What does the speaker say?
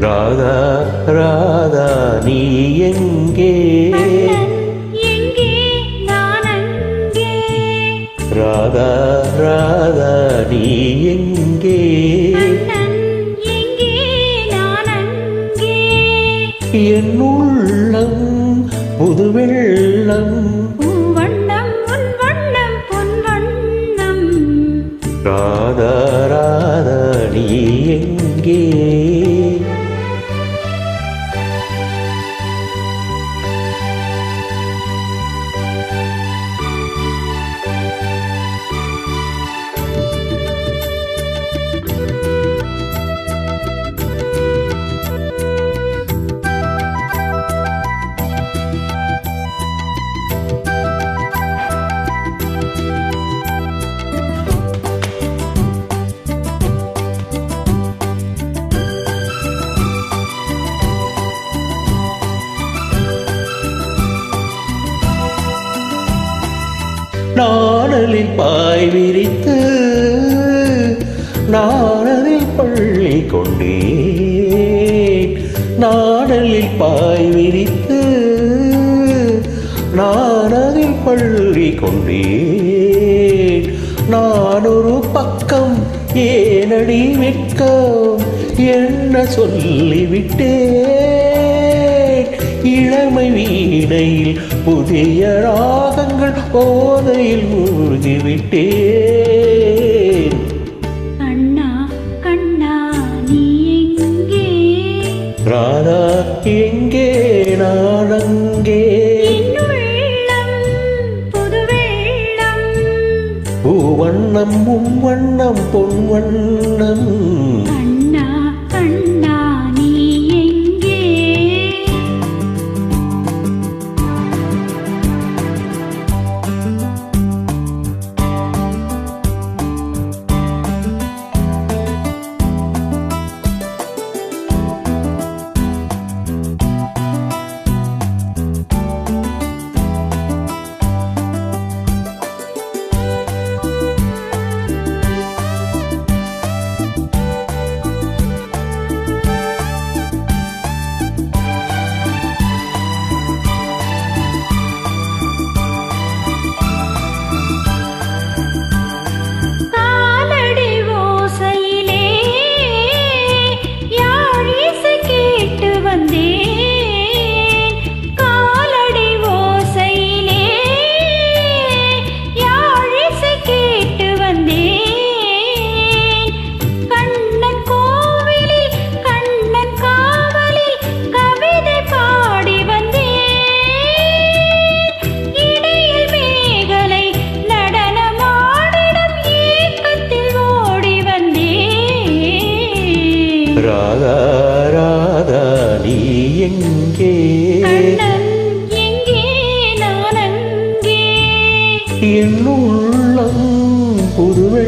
ராதா ராதா நீ எங்கே? எங்கே நான் அங்கே. ராதா ராதா நீ எங்கே? எங்கே நான் அங்கே. என் உள்ளம் புது வெள்ளம், உன் வண்ணம் உன் வண்ணம் பொன் வண்ணம். ராதா ராதா நீ எங்கே? நாணலில் பாய் விரித்து நாணலில் பள்ளி கொண்டேன். நாணலில் பாய் விரித்து நாணலில் பள்ளி கொண்டேன். நான் ஒரு பக்கம் ஏனடி வெட்கம் என்ன சொல்லிவிட்டேன். இளமை வீணையில் புதிய ராகங்கள் போதையில் மூழ்கிவிட்டேன். கண்ணா கண்ணா நீ எங்கே? ராதா எங்கே நான் அங்கே. புது வெள்ளம் பூவண்ணம் முவ்வண்ணம் பொன் வண்ணம். கண்ணா கண்ணா நீ எங்கே? ராதா ராதா நீ எங்கே? எங்கே நான் அங்கே. என் உள்ளம் புதுவை